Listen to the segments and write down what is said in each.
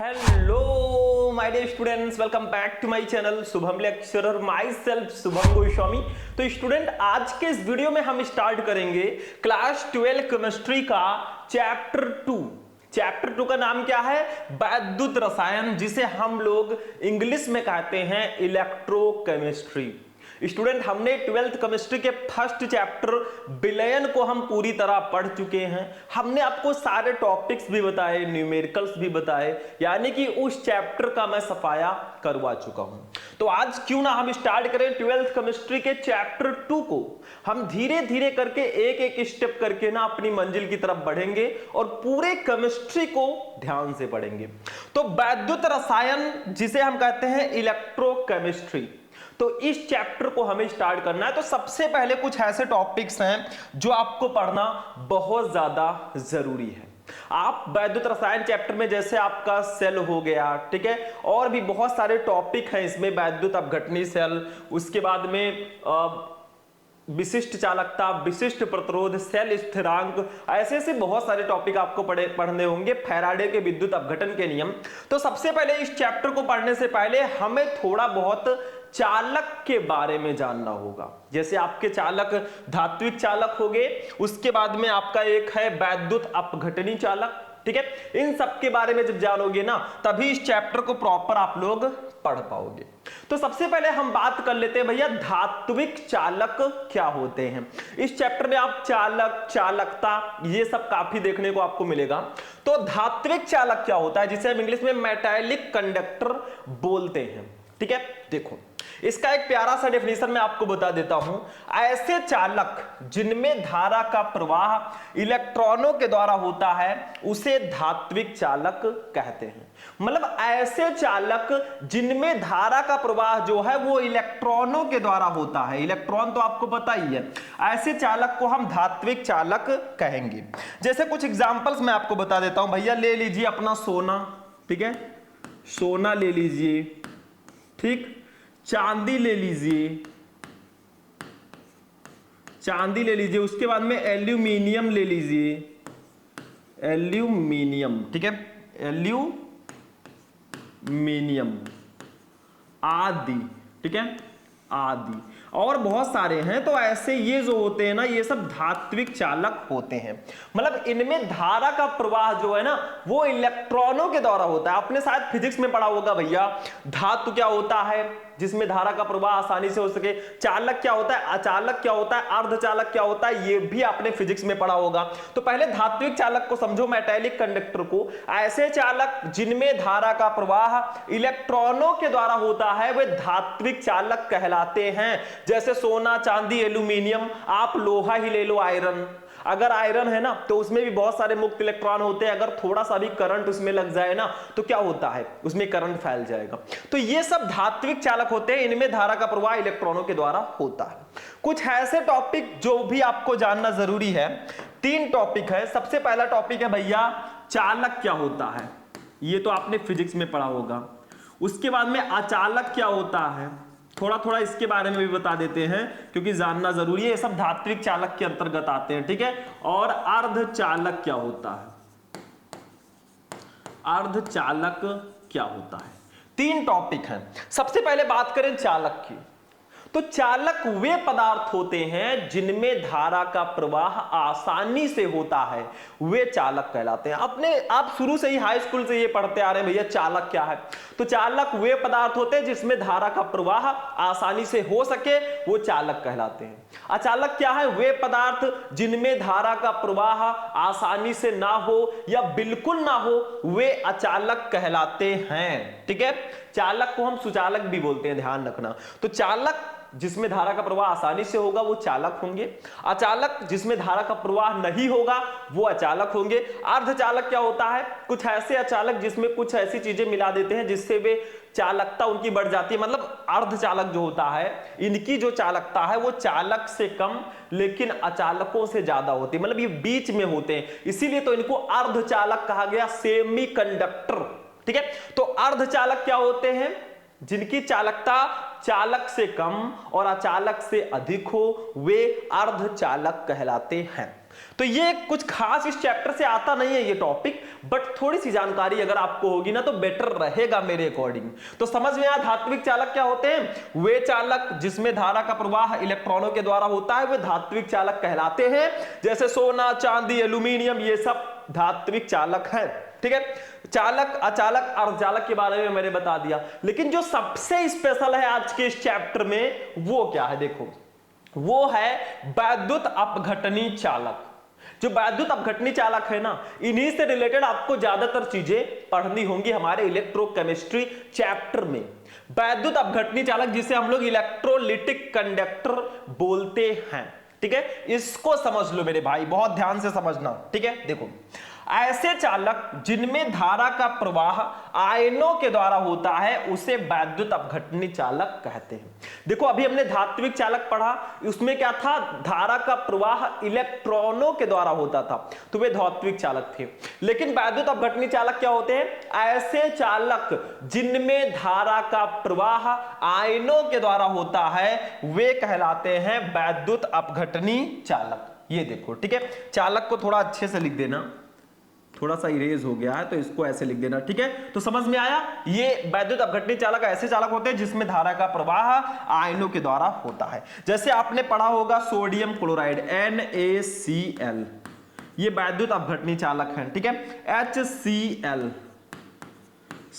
Hello my dear students, welcome back to my channel Shubham lecturer, myself Shubham Goswami. तो student, आज के इस video में हम स्टार्ट करेंगे क्लास 12 केमिस्ट्री का चैप्टर 2। चैप्टर 2 का नाम क्या है? वैद्युत रसायन, जिसे हम लोग इंग्लिश में कहते हैं इलेक्ट्रोकेमिस्ट्री। स्टूडेंट, हमने 12th केमिस्ट्री के फर्स्ट चैप्टर विलयन को हम पूरी तरह पढ़ चुके हैं। हमने आपको सारे टॉपिक्स भी बताए, न्यूमेरिकल्स भी बताए, यानी कि उस चैप्टर का मैं सफाया करवा चुका हूं। तो आज क्यों ना हम स्टार्ट करें 12th केमिस्ट्री के चैप्टर 2 को। हम धीरे धीरे करके एक एक स्टेप करके ना अपनी मंजिल की तरफ बढ़ेंगे और पूरे केमिस्ट्री को ध्यान से पढ़ेंगे। तो वैद्युत रसायन, जिसे हम कहते हैं इलेक्ट्रोकेमिस्ट्री, तो इस चैप्टर को हमें स्टार्ट करना है। तो सबसे पहले कुछ ऐसे टॉपिक्स हैं जो आपको पढ़ना बहुत ज्यादा जरूरी है। आप वैद्युत रसायन चैप्टर में जैसे आपका सेल हो गया, ठीक है, और भी बहुत सारे टॉपिक हैं इसमें, वैद्युत अपघटनी सेल, उसके बाद में विशिष्ट चालकता, विशिष्ट प्रतिरोध, सेल स्थिरांक, ऐसे ऐसे बहुत सारे टॉपिक आपको पढ़ने होंगे, फैराडे के विद्युत अपघटन के नियम। तो सबसे पहले इस चैप्टर को पढ़ने से पहले हमें थोड़ा बहुत चालक के बारे में जानना होगा। जैसे आपके चालक धात्विक चालक हो गए, उसके बाद में आपका एक है वैद्युत अपघटनी चालक, ठीक है। इन सब के बारे में जब जानोगे ना, तभी इस चैप्टर को प्रॉपर आप लोग पढ़ पाओगे। तो सबसे पहले हम बात कर लेते हैं भैया, धात्विक चालक क्या होते हैं। इस चैप्टर में आप चालक, चालकता, ये सब काफी देखने को आपको मिलेगा। तो धात्विक चालक क्या होता है, जिसे हम इंग्लिश में मेटालिक कंडक्टर बोलते हैं, ठीक है। देखो, इसका एक प्यारा सा डेफिनेशन मैं आपको बता देता हूं। ऐसे चालक जिनमें धारा का प्रवाह इलेक्ट्रॉनों के द्वारा होता है, उसे धात्विक चालक कहते हैं। मतलब ऐसे चालक जिनमें धारा का प्रवाह जो है वो इलेक्ट्रॉनों के द्वारा होता है। इलेक्ट्रॉन तो आपको पता ही है, ऐसे चालक को हम धात्विक चालक कहेंगे। जैसे कुछ एग्जांपल्स मैं आपको बता देता हूं भैया। ले लीजिए अपना सोना, ठीक है, सोना ले लीजिए, ठीक, चांदी ले लीजिए, चांदी ले लीजिए, उसके बाद में एल्यूमिनियम ले लीजिए, एल्यूमिनियम, ठीक है, एल्यूमिनियम आदि, ठीक है, आदि, और बहुत सारे हैं। तो ऐसे ये जो होते हैं ना, ये सब धात्विक चालक होते हैं। मतलब इनमें धारा का प्रवाह जो है ना, वो इलेक्ट्रॉनों के द्वारा होता है। आपने शायद फिजिक्स में पढ़ा होगा भैया, धातु क्या होता है जिसमें धारा का प्रवाह आसानी से हो सके, चालक क्या होता है, अचालक क्या होता है, अर्धचालक क्या होता है, ये भी आपने फिजिक्स में पढ़ा होगा। तो पहले धात्विक चालक को समझो, मेटालिक कंडक्टर को। ऐसे चालक जिनमें धारा का प्रवाह इलेक्ट्रॉनों के द्वारा होता है, वे धात्विक चालक कहलाते हैं। जैसे सोना, चांदी, एल्यूमिनियम, आप लोहा ही ले लो, आयरन। अगर आयरन है ना, तो उसमें भी बहुत सारे मुक्त इलेक्ट्रॉन होते हैं। अगर थोड़ा सा भी करंट उसमें लग जाए ना, तो क्या होता है, उसमें करंट फैल जाएगा। तो ये सब धात्विक चालक होते हैं, इनमें धारा का प्रवाह इलेक्ट्रॉनों के द्वारा होता है। कुछ ऐसे टॉपिक जो भी आपको जानना जरूरी है, 3 टॉपिक है। सबसे पहला टॉपिक है भैया, चालक क्या होता है, ये तो आपने फिजिक्स में पढ़ा होगा। उसके बाद में अचालक क्या होता है, थोड़ा थोड़ा इसके बारे में भी बता देते हैं, क्योंकि जानना जरूरी है। ये सब धात्विक चालक के अंतर्गत आते हैं, ठीक है। और अर्धचालक क्या होता है, अर्धचालक क्या होता है। 3 टॉपिक हैं। सबसे पहले बात करें चालक की। तो चालक वे पदार्थ होते हैं जिनमें धारा का प्रवाह आसानी से होता है, वे चालक कहलाते हैं। आप शुरू से ही हाई स्कूल से ये पढ़ते आ रहे हैं भैया, चालक क्या है। तो चालक वे पदार्थ होते हैं जिसमें धारा का प्रवाह आसानी से हो सके, वो चालक कहलाते हैं। अचालक क्या है? वे पदार्थ जिनमें धारा का प्रवाह आसानी से ना हो या बिल्कुल ना हो, वे अचालक कहलाते हैं, ठीक है। चालक को हम सुचालक भी बोलते हैं, ध्यान रखना। तो चालक जिसमें धारा का प्रवाह आसानी से होगा, वो चालक होंगे। अचालक जिसमें धारा का प्रवाह नहीं होगा, वो अचालक होंगे। अर्धचालक क्या होता है? कुछ ऐसे अचालक जिसमें कुछ ऐसी चीजें मिला देते हैं जिससे वे चालकता उनकी बढ़ जाती है। मतलब अर्धचालक जो होता है, इनकी जो चालकता है वो चालक से कम लेकिन अचालकों से ज्यादा होती है। मतलब ये बीच में होते हैं, इसीलिए तो इनको अर्धचालक कहा गया, सेमी कंडक्टर, ठीक है। तो अर्धचालक क्या होते हैं? जिनकी चालकता चालक से कम और अचालक से अधिक हो, वे अर्धचालक कहलाते हैं। तो ये कुछ खास इस चैप्टर से आता नहीं है ये टॉपिक, बट थोड़ी सी जानकारी अगर आपको होगी ना तो बेटर रहेगा मेरे अकॉर्डिंग। तो समझ में आया धात्विक चालक क्या होते हैं। वे चालक जिसमें धारा का प्रवाह इलेक्ट्रॉनों के द्वारा होता है वे धात्विक चालक कहलाते हैं। जैसे सोना, चांदी, एल्यूमिनियम, ये सब धात्विक चालक हैं। ठीक है, चालक, अचालक, अर्धचालक के बारे में मैंने बता दिया। लेकिन जो सबसे स्पेशल है आज के इस चैप्टर में वो क्या है, देखो वो है वैद्युत अपघटनी चालक। जो वैद्युत अपघटनी चालक है ना, इन्हीं से रिलेटेड आपको ज्यादातर चीजें पढ़नी होंगी हमारे इलेक्ट्रोकेमिस्ट्री चैप्टर में। वैद्युत अपघटनी चालक जिसे हम लोग इलेक्ट्रोलिटिक कंडक्टर बोलते हैं। ठीक है, इसको समझ लो मेरे भाई, बहुत ध्यान से समझना। ठीक है, देखो ऐसे चालक जिनमें धारा का प्रवाह आयनों के द्वारा होता है उसे वैद्युत अपघटनी चालक कहते हैं। देखो अभी हमने धात्विक चालक पढ़ा, उसमें क्या था, धारा का प्रवाह इलेक्ट्रॉनों के द्वारा होता था, तो वे धात्विक चालक थे। लेकिन वैद्युत अपघटनी चालक क्या होते हैं, ऐसे चालक जिनमें धारा का प्रवाह आयनों के द्वारा होता है वे कहलाते हैं वैद्युत अपघटनी चालक। ये देखो, ठीक है, चालक को थोड़ा अच्छे से लिख देना, थोड़ा सा इरेज हो गया है तो इसको ऐसे लिख देना। ठीक है, तो समझ में आया, ये वैद्युत अपघटनी चालक ऐसे चालक होते हैं जिसमें धारा का प्रवाह आयनों के द्वारा होता है। जैसे आपने पढ़ा होगा सोडियम क्लोराइड NaCl, ये वैद्युत अपघटनी चालक है। ठीक है, HCl,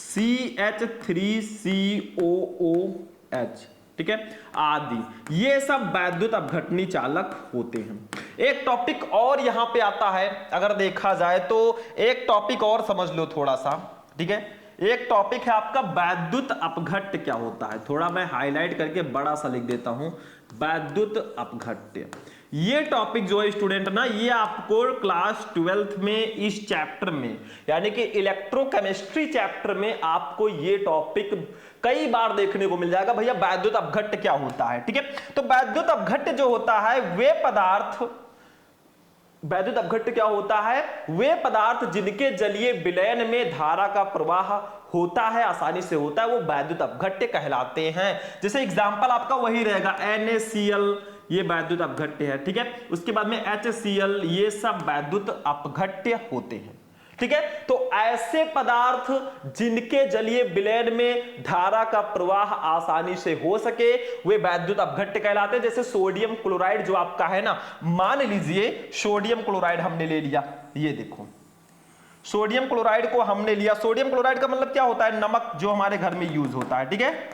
CH3COOH, ठीक है, आदि ये सब वैद्युत अपघटनी चालक होते हैं। एक टॉपिक और यहां पे आता है, अगर देखा जाए तो एक टॉपिक और समझ लो थोड़ा सा। ठीक है, एक टॉपिक है आपका वैद्युत अपघट्य क्या होता है। थोड़ा मैं हाईलाइट करके बड़ा सा लिख देता हूं, वैद्युत अपघट्य। ये टॉपिक जो है स्टूडेंट ना, ये आपको क्लास 12th में इस चैप्टर में यानी कि इलेक्ट्रोकेमिस्ट्री चैप्टर में आपको ये टॉपिक कई बार देखने को मिल जाएगा। भैया वैद्युत अपघट्य क्या होता है। ठीक है, तो वैद्युत अपघट्य जो होता है वे पदार्थ, वैद्युत अपघट्य क्या होता है, वे पदार्थ जिनके जलीय विलयन में धारा का प्रवाह होता है, आसानी से होता है, वो वैद्युत अपघट्य कहलाते हैं। जैसे एग्जांपल आपका वही रहेगा, NaCl ये वैद्युत अपघट्य है। ठीक है, उसके बाद में HCl, ये सब वैद्युत अपघट्य होते हैं। ठीक है, तो ऐसे पदार्थ जिनके जलीय विलयन में धारा का प्रवाह आसानी से हो सके वे वैद्युत अपघट्य कहलाते हैं। जैसे सोडियम क्लोराइड जो आपका है ना, मान लीजिए सोडियम क्लोराइड हमने ले लिया, ये देखो सोडियम क्लोराइड को हमने लिया। सोडियम क्लोराइड का मतलब क्या होता है, नमक जो हमारे घर में यूज होता है। ठीक है,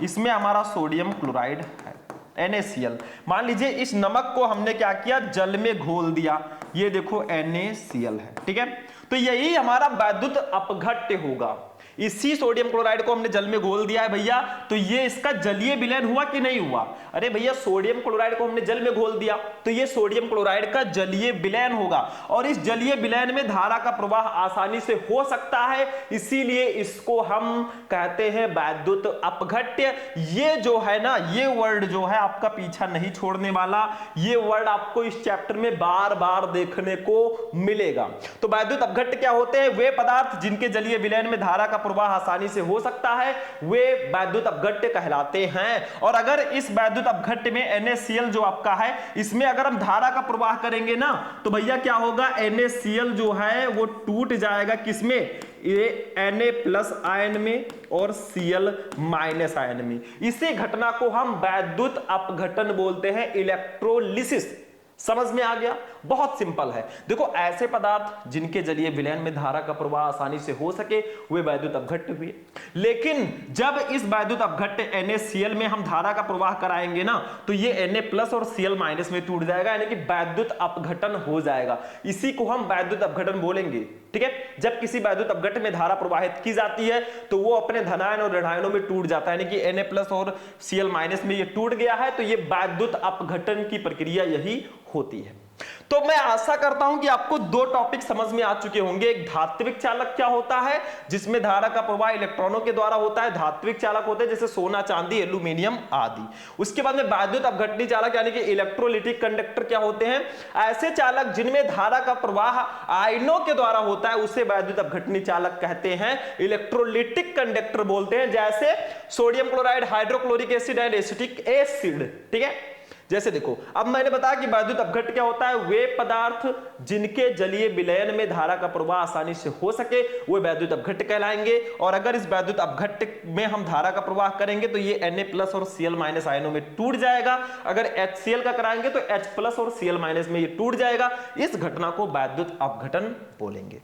इसमें हमारा सोडियम क्लोराइड है NaCl। मान लीजिए इस नमक को हमने क्या किया, जल में घोल दिया, ये देखो NaCl है। ठीक है, तो यही हमारा वैद्युत अपघट्य होगा। इसी सोडियम क्लोराइड को हमने जल में घोल दिया है भैया, तो ये इसका जलीय विलयन हुआ कि नहीं हुआ। अरे भैया सोडियम क्लोराइड को हमने जल में घोल दिया तो ये सोडियम क्लोराइड का जलीय विलयन होगा, और इस जलीय विलयन में धारा का प्रवाह आसानी से हो सकता है, इसीलिए इसको हम कहते हैं वैद्युत अपघट्य। ये जो है ना, ये वर्ड जो है आपका पीछा नहीं छोड़ने वाला, ये वर्ड आपको इस चैप्टर में बार बार देखने को मिलेगा। तो वैद्युत अपघट्य क्या होते हैं, वे पदार्थ जिनके जलीय विलयन में धारा का प्रवाह आसानी से हो सकता है वे वैद्युत अपघट्य कहलाते हैं। और अगर इस वैद्युत अपघट्य में NaCl जो आपका है, इसमें अगर हम धारा का प्रवाह करेंगे ना तो भैया क्या होगा, NaCl जो है वो टूट जाएगा किसमें, ये Na+ आयन में और Cl- आयन में। इसी घटना को हम वैद्युत अपघटन बोलते हैं, इलेक्ट्रोलिसिस। समझ में आ गया, बहुत सिंपल है। देखो ऐसे पदार्थ जिनके जलीय विलयन में धारा का प्रवाह आसानी से हो सके वे वैद्युत अपघट्य हुए। लेकिन जब इस वैद्युत अपघट्य NaCl में हम धारा का प्रवाह कराएंगे ना तो ये Na+ और Cl- में टूट जाएगा, यानी कि वैद्युत अपघटन हो जाएगा। इसी को हम वैद्युत अपघटन बोलेंगे। ठीक है, जब किसी वैद्युत अपघट्य में धारा प्रवाहित की जाती है तो वो अपने धनायन और ऋणायनों में टूट जाता है, यानी कि Na+ और Cl- में ये टूट गया है, तो ये वैद्युत अपघटन की प्रक्रिया यही होती है। तो मैं आशा करता हूं कि आपको दो टॉपिक समझ में आ चुके होंगे। एक धात्विक चालक क्या होता है, जिसमें धारा का प्रवाह इलेक्ट्रॉनों के द्वारा होता है, धात्विक चालक होते हैं जैसे सोना, चांदी, एल्यूमिनियम आदि। उसके बाद में वैद्युत अपघटनी चालक यानी कि इलेक्ट्रोलिटिक कंडक्टर क्या होते हैं, ऐसे चालक जिनमें धारा का प्रवाह आयनों के द्वारा होता है उसे वैद्युत अपघटनी चालक कहते हैं, इलेक्ट्रोलिटिक कंडक्टर बोलते हैं। जैसे sodium chloride, hydrochloric acid and acetic acid. ठीक है, जैसे देखो, अब मैंने बताया कि वैद्युत अपघट्ट क्या होता है, वे पदार्थ जिनके जलीय विलयन में धारा का प्रवाह आसानी से हो सके वो वैद्युत अपघट्ट कहलाएंगे। और अगर इस वैद्युत अपघट्ट में हम धारा का प्रवाह करेंगे तो ये Na+ और Cl- आयनों में टूट जाएगा। अगर HCl का कराएंगे तो H+ और Cl- में ये टूट जाएगा। इस घटना को वैद्युत अपघटन बोलेंगे।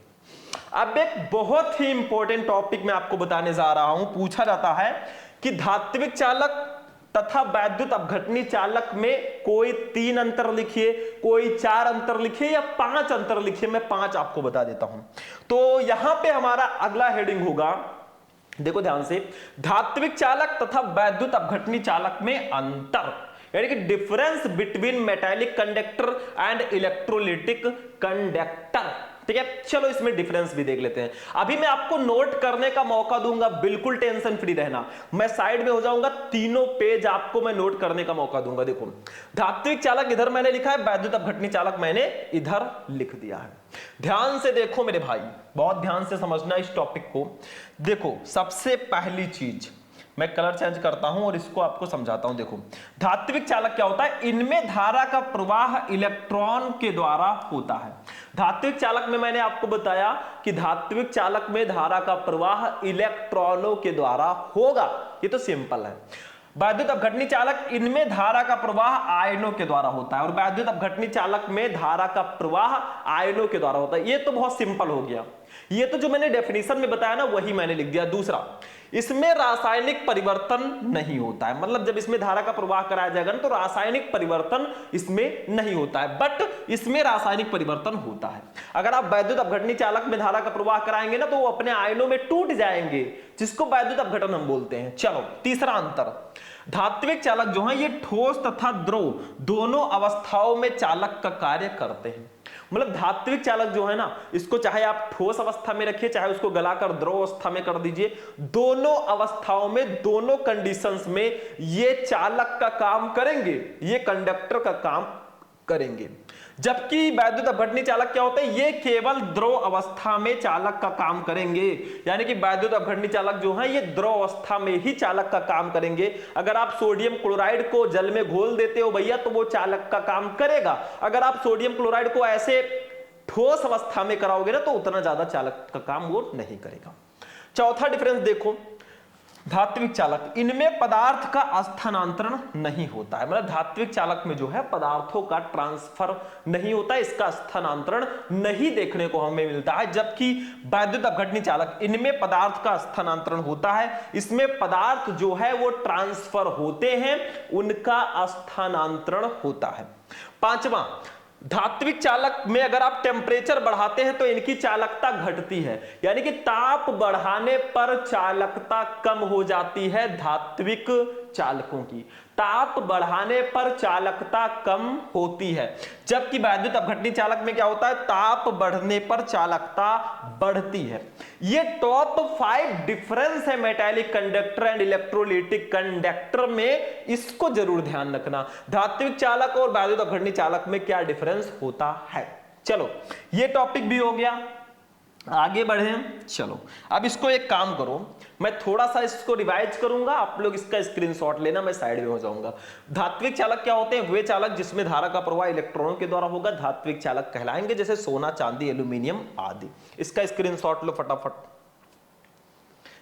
अब एक बहुत ही इंपॉर्टेंट टॉपिक मैं आपको बताने जा रहा हूं। पूछा जाता है कि धात्विक चालक तथा वैद्युत अपघटनी चालक में कोई 3 अंतर लिखिए, कोई 4 अंतर लिखिए या 5 अंतर लिखिए। मैं 5 आपको बता देता हूं। तो यहां पे हमारा अगला हेडिंग होगा, देखो ध्यान से, धात्विक चालक तथा वैद्युत अपघटनी चालक में अंतर, यानी कि difference between metallic conductor and electrolytic conductor. ठीक है, चलो इसमें डिफरेंस भी देख लेते हैं। अभी मैं आपको नोट करने का मौका दूंगा, बिल्कुल टेंशन फ्री रहना। मैं साइड में हो जाऊंगा, तीनों पेज आपको मैं नोट करने का मौका दूंगा। देखो, धात्विक चालक इधर मैंने लिखा है, वैद्युत अपघटनी चालक मैंने इधर लिख दिया है। ध्यान से देखो मेरे भाई, बहुत ध्यान से समझना इस टॉपिक को। देखो, सबसे पहली चीज, मैं कलर चेंज करता हूं और इसको आपको समझाता हूं। देखो, धात्विक चालक क्या होता है, इनमें धारा का प्रवाह इलेक्ट्रॉन के द्वारा होता है। धात्विक चालक में मैंने आपको बताया कि धात्विक चालक में धारा का प्रवाह इलेक्ट्रॉनों के द्वारा होगा, ये तो सिंपल है। वैद्युत अपघटनी चालक, इनमें धारा का प्रवाह आयनों के द्वारा होता है और वैद्युत अपघटनी चालक में धारा का प्रवाह आयनों के द्वारा होता है। ये तो बहुत सिंपल हो गया। ये तो जो मैंने डेफिनेशन में बताया ना वही मैंने लिख दिया। दूसरा, इसमें रासायनिक परिवर्तन नहीं होता है, मतलब जब इसमें धारा का प्रवाह कराया जाएगा ना तो रासायनिक परिवर्तन इसमें नहीं होता है, बट इसमें रासायनिक परिवर्तन होता है। अगर आप वैद्युत अपघटनी चालक में धारा का प्रवाह कराएंगे ना तो वो अपने आयनों में टूट जाएंगे, जिसको वैद्युत अपघटन हम बोलते हैं। चलो, तीसरा अंतर, धात्विक चालक जो है ये ठोस तथा द्रव दोनों अवस्थाओं में चालक का कार्य करते हैं। मतलब धात्विक चालक जो है ना, इसको चाहे आप ठोस अवस्था में रखिए, चाहे उसको गलाकर द्रव अवस्था में कर दीजिए, दोनों अवस्थाओं में, दोनों कंडीशंस में ये चालक का काम करेंगे, ये कंडक्टर का काम करेंगे। जबकि वैद्युत अपघटनी चालक क्या होते हैं, ये केवल द्रव अवस्था में चालक का काम करेंगे। यानी कि वैद्युत अपघटनी चालक जो है ये द्रव अवस्था में ही चालक का काम करेंगे। अगर आप सोडियम क्लोराइड को जल में घोल देते हो भैया तो वो चालक का काम करेगा। अगर आप सोडियम क्लोराइड को ऐसे ठोस अवस्था में कराओगे ना तो उतना ज्यादा चालक का काम वो नहीं करेगा। चौथा डिफरेंस देखो, धात्विक चालक, इनमें पदार्थ का स्थानांतरण नहीं होता है। मतलब धात्विक चालक में जो है पदार्थों का ट्रांसफर नहीं होता है, इसका स्थानांतरण नहीं देखने को हमें मिलता है। जबकि वैद्युत अपघटनी चालक, इनमें पदार्थ का स्थानांतरण होता है, इसमें पदार्थ जो है वो ट्रांसफर होते हैं, उनका स्थानांतरण होता है। पांचवा, धात्विक चालक में अगर आप टेम्परेचर बढ़ाते हैं तो इनकी चालकता घटती है, यानी कि ताप बढ़ाने पर चालकता कम हो जाती है धात्विक चालकों की। ताप बढ़ाने पर चालकता कम होती है, जबकि वैद्युत अपघटनी चालक में क्या होता है, ताप बढ़ने पर चालकता बढ़ती है। ये टॉप 5 डिफरेंस है metallic conductor and electrolytic conductor में, इसको जरूर ध्यान रखना। धात्विक चालक और वैद्युत अपघटनी चालक में क्या डिफरेंस होता है। चलो, ये टॉपिक भी हो गया, आगे बढ़े। चलो, अब इसको एक काम करो, मैं थोड़ा सा इसको रिवाइज करूंगा, आप लोग इसका स्क्रीनशॉट लेना, मैं साइड में हो जाऊंगा। धात्विक चालक क्या होते हैं, वे चालक जिसमें धारा का प्रवाह इलेक्ट्रॉनों के द्वारा होगा, धात्विक चालक कहलाएंगे, जैसे सोना, चांदी, एल्यूमिनियम आदि। इसका स्क्रीनशॉट लो फटाफट,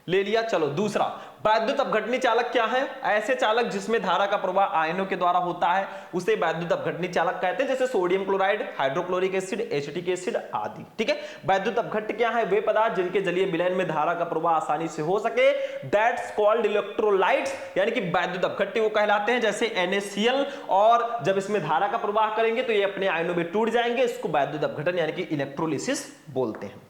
ले लिया। चलो, दूसरा, वैद्युत अपघटनी चालक क्या है, ऐसे चालक जिसमें धारा का प्रवाह आयनों के द्वारा होता है उसे वैद्युत अपघटनी चालक कहते हैं, जैसे sodium chloride, hydrochloric acid, acetic acid आदि। ठीक है, वैद्युत अपघट्ट क्या है, वे पदार्थ जिनके जलीय विलयन में धारा का प्रवाह आसानी से हो सके, दैट्स कॉल्ड इलेक्ट्रोलाइट्स, यानी कि वैद्युत अपघट्ट वो कहलाते हैं, जैसे NaCl, और जब इसमें धारा का प्रवाह करेंगे तो ये अपने आयनों में टूट जाएंगे, इसको वैद्युत अपघटन यानी कि इलेक्ट्रोलिसिस बोलते हैं।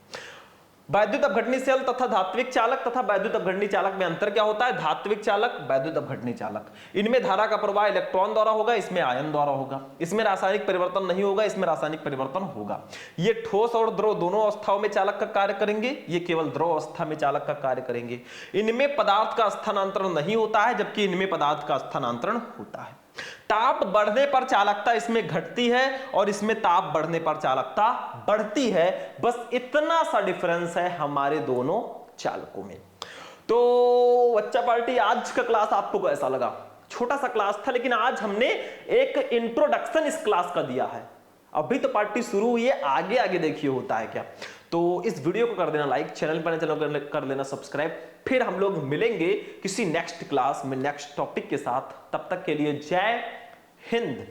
वैद्युत अपघटनी सेल तथा धात्विक चालक तथा वैद्युत अपघटनी चालक में अंतर क्या होता है, धात्विक चालक, वैद्युत अपघटनी चालक, इनमें धारा का प्रवाह इलेक्ट्रॉन द्वारा होगा, इसमें आयन द्वारा होगा। इसमें रासायनिक परिवर्तन नहीं होगा, इसमें रासायनिक परिवर्तन होगा। ये ठोस और द्रव दोनों अवस्थाओं में चालक का कार्य करेंगे, ये केवल द्रव अवस्था में चालक का कार्य करेंगे। इनमें पदार्थ का स्थानांतरण नहीं होता है, जबकि इनमें पदार्थ का स्थानांतरण होता है। ताप बढ़ने पर चालकता इसमें घटती है और इसमें ताप बढ़ने पर चालकता बढ़ती है। बस इतना सा डिफरेंस है हमारे दोनों चालकों में। तो बच्चा पार्टी, आज का क्लास आपको कैसा लगा? छोटा सा क्लास था, लेकिन आज हमने एक इंट्रोडक्शन इस क्लास का दिया है। अभी तो पार्ट 2 शुरू हुई है, आगे आगे देखिए होता है क्या। तो इस वीडियो को कर देना लाइक, चैनल पर चैनल कर लेना सब्सक्राइब। फिर हम लोग मिलेंगे किसी नेक्स्ट क्लास में नेक्स्ट टॉपिक के साथ। तब तक के लिए जय हिंद।